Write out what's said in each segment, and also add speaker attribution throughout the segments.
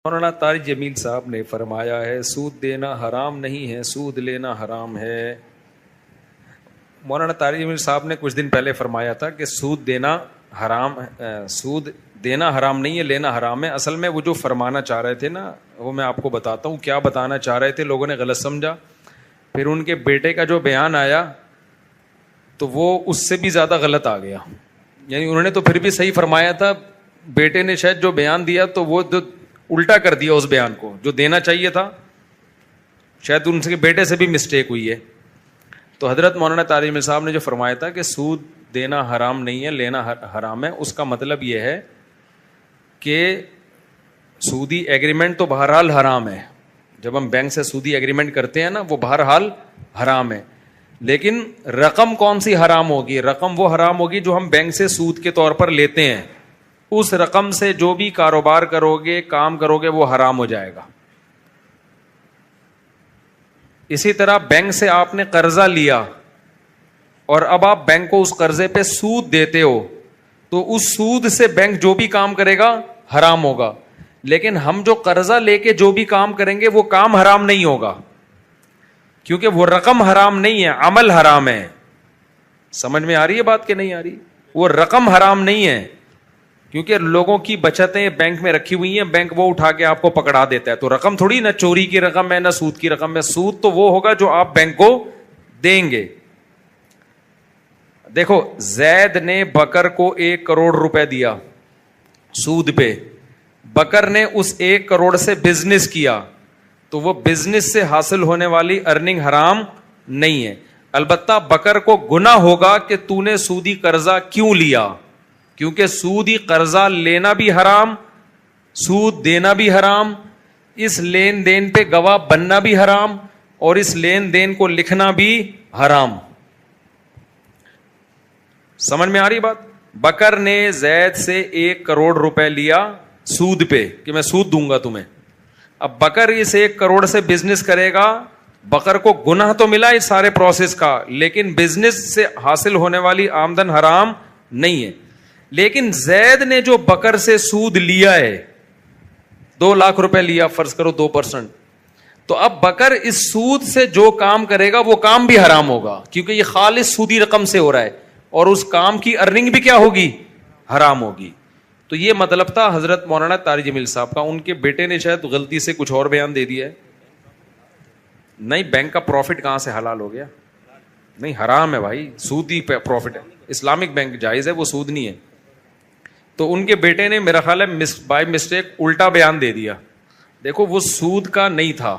Speaker 1: مولانا طارق جمیل صاحب نے فرمایا ہے سود دینا حرام نہیں ہے، سود لینا حرام ہے۔ مولانا طارق جمیل صاحب نے کچھ دن پہلے فرمایا تھا کہ سود دینا حرام نہیں ہے، لینا حرام ہے۔ اصل میں وہ جو فرمانا چاہ رہے تھے نا، وہ میں آپ کو بتاتا ہوں کیا بتانا چاہ رہے تھے، لوگوں نے غلط سمجھا۔ پھر ان کے بیٹے کا جو بیان آیا تو وہ اس سے بھی زیادہ غلط آ گیا، یعنی انہوں نے تو پھر بھی صحیح فرمایا تھا، بیٹے نے شاید جو بیان دیا تو وہ الٹا کر دیا اس بیان کو جو دینا چاہیے تھا، شاید ان کے بیٹے سے بھی مسٹیک ہوئی ہے۔ تو حضرت مولانا طارق جمیل صاحب نے جو فرمایا تھا کہ سود دینا حرام نہیں ہے، لینا حرام ہے، اس کا مطلب یہ ہے کہ سودی ایگریمنٹ تو بہرحال حرام ہے، جب ہم بینک سے سودی ایگریمنٹ کرتے ہیں نا وہ بہرحال حرام ہے، لیکن رقم کون سی حرام ہوگی؟ رقم وہ حرام ہوگی جو ہم بینک سے سود کے طور پر لیتے ہیں، اس رقم سے جو بھی کاروبار کرو گے، کام کرو گے، وہ حرام ہو جائے گا۔ اسی طرح بینک سے آپ نے قرضہ لیا اور اب آپ بینک کو اس قرضے پہ سود دیتے ہو، تو اس سود سے بینک جو بھی کام کرے گا حرام ہوگا، لیکن ہم جو قرضہ لے کے جو بھی کام کریں گے وہ کام حرام نہیں ہوگا، کیونکہ وہ رقم حرام نہیں ہے، عمل حرام ہے۔ سمجھ میں آ رہی ہے بات کہ نہیں آ رہی؟ وہ رقم حرام نہیں ہے، کیونکہ لوگوں کی بچتیں بینک میں رکھی ہوئی ہیں، بینک وہ اٹھا کے آپ کو پکڑا دیتا ہے، تو رقم تھوڑی نہ چوری کی رقم ہے نہ سود کی رقم ہے، سود تو وہ ہوگا جو آپ بینک کو دیں گے۔ دیکھو زید نے بکر کو 1 کروڑ روپے دیا سود پہ، بکر نے اس 1 کروڑ سے بزنس کیا، تو وہ بزنس سے حاصل ہونے والی ارننگ حرام نہیں ہے، البتہ بکر کو گناہ ہوگا کہ تو نے سودی قرضہ کیوں لیا، کیونکہ سودی قرضہ لینا بھی حرام، سود دینا بھی حرام، اس لین دین پہ گواہ بننا بھی حرام، اور اس لین دین کو لکھنا بھی حرام۔ سمجھ میں آ رہی بات؟ بکر نے زید سے 1 کروڑ روپے لیا سود پہ کہ میں سود دوں گا تمہیں، اب بکر اس 1 کروڑ سے بزنس کرے گا، بکر کو گناہ تو ملا اس سارے پروسیس کا، لیکن بزنس سے حاصل ہونے والی آمدن حرام نہیں ہے۔ لیکن زید نے جو بکر سے سود لیا ہے 2 لاکھ روپے لیا، فرض کرو 2%، تو اب بکر اس سود سے جو کام کرے گا وہ کام بھی حرام ہوگا، کیونکہ یہ خالص سودی رقم سے ہو رہا ہے، اور اس کام کی ارننگ بھی کیا ہوگی؟ حرام ہوگی۔ تو یہ مطلب تھا حضرت مولانا طارق جمیل صاحب کا، ان کے بیٹے نے شاید غلطی سے کچھ اور بیان دے دیا ہے۔ نہیں، بینک کا پروفٹ کہاں سے حلال ہو گیا؟ نہیں، حرام ہے بھائی، سودی پروفٹ ہے، اسلامک بینک جائز ہے، وہ سود نہیں ہے۔ تو ان کے بیٹے نے میرا خیال ہے بائی مسٹیک الٹا بیان دے دیا۔ دیکھو وہ سود کا نہیں تھا،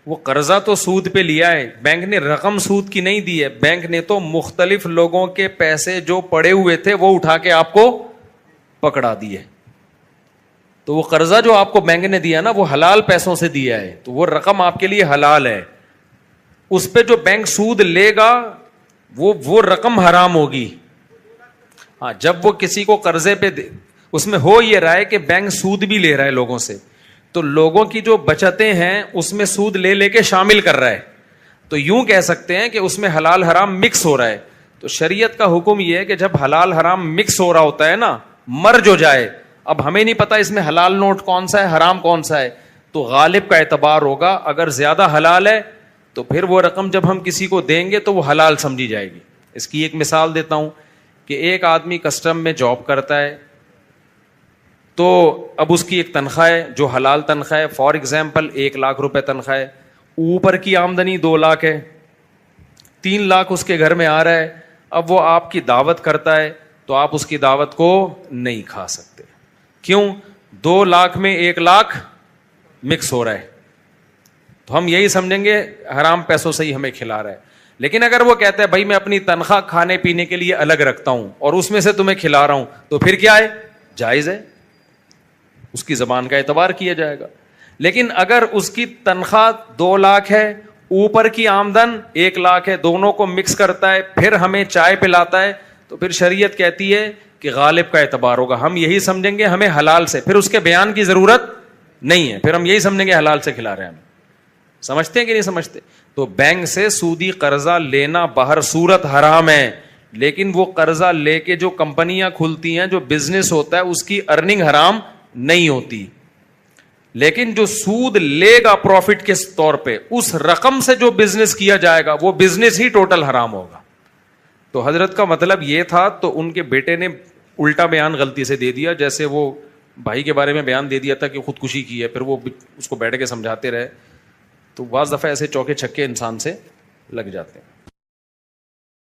Speaker 1: وہ قرضہ تو سود پہ لیا ہے، بینک نے رقم سود کی نہیں دی ہے، بینک نے تو مختلف لوگوں کے پیسے جو پڑے ہوئے تھے وہ اٹھا کے آپ کو پکڑا دیے، تو وہ قرضہ جو آپ کو بینک نے دیا نا وہ حلال پیسوں سے دیا ہے، تو وہ رقم آپ کے لیے حلال ہے، اس پہ جو بینک سود لے گا وہ رقم حرام ہوگی۔ ہاں، جب وہ کسی کو قرضے پہ اس میں ہو یہ رہا ہے کہ بینک سود بھی لے رہا ہے لوگوں سے، تو لوگوں کی جو بچتیں ہیں اس میں سود لے لے کے شامل کر رہا ہے، تو یوں کہہ سکتے ہیں کہ اس میں حلال حرام مکس ہو رہا ہے۔ تو شریعت کا حکم یہ ہے کہ جب حلال حرام مکس ہو رہا ہوتا ہے نا، مرج ہو جائے، اب ہمیں نہیں پتا اس میں حلال نوٹ کون سا ہے حرام کون سا ہے، تو غالب کا اعتبار ہوگا، اگر زیادہ حلال ہے تو پھر وہ رقم جب ہم کسی کو دیں گے تو وہ حلال سمجھی جائے گی۔ اس کی ایک مثال دیتا ہوں کہ ایک آدمی کسٹم میں جاب کرتا ہے، تو اب اس کی ایک تنخواہ ہے جو حلال تنخواہ ہے، فار ایگزامپل 1 لاکھ روپے تنخواہ ہے، اوپر کی آمدنی 2 لاکھ ہے، 3 لاکھ اس کے گھر میں آ رہا ہے، اب وہ آپ کی دعوت کرتا ہے تو آپ اس کی دعوت کو نہیں کھا سکتے، کیوں؟ 2 لاکھ میں 1 لاکھ مکس ہو رہا ہے، تو ہم یہی سمجھیں گے حرام پیسوں سے ہی ہمیں کھلا رہا ہے۔ لیکن اگر وہ کہتا ہے بھائی میں اپنی تنخواہ کھانے پینے کے لیے الگ رکھتا ہوں اور اس میں سے تمہیں کھلا رہا ہوں، تو پھر کیا ہے؟ جائز ہے، اس کی زبان کا اعتبار کیا جائے گا۔ لیکن اگر اس کی تنخواہ 2 لاکھ ہے، اوپر کی آمدن 1 لاکھ ہے، دونوں کو مکس کرتا ہے، پھر ہمیں چائے پلاتا ہے، تو پھر شریعت کہتی ہے کہ غالب کا اعتبار ہوگا، ہم یہی سمجھیں گے ہمیں حلال سے، پھر اس کے بیان کی ضرورت نہیں ہے، پھر ہم یہی سمجھیں گے حلال سے کھلا رہے ہیں ہم۔ سمجھتے ہیں کہ نہیں سمجھتے؟ تو بینک سے سودی قرضہ لینا بہر صورت حرام ہے، لیکن وہ قرضہ لے کے جو کمپنیاں کھلتی ہیں، جو بزنس ہوتا ہے، اس کی ارننگ حرام نہیں ہوتی۔ لیکن جو سود لے گا پروفٹ کے طور پہ, اس رقم سے جو بزنس کیا جائے گا وہ بزنس ہی ٹوٹل حرام ہوگا. تو حضرت کا مطلب یہ تھا, تو ان کے بیٹے نے الٹا بیان غلطی سے دے دیا, جیسے وہ بھائی کے بارے میں بیان دے دیا تھا کہ خودکشی کی ہے, پھر وہ اس کو بیٹھ کے سمجھاتے رہے. تو بعض دفعہ ایسے چوکے چھکے انسان سے لگ جاتے ہیں.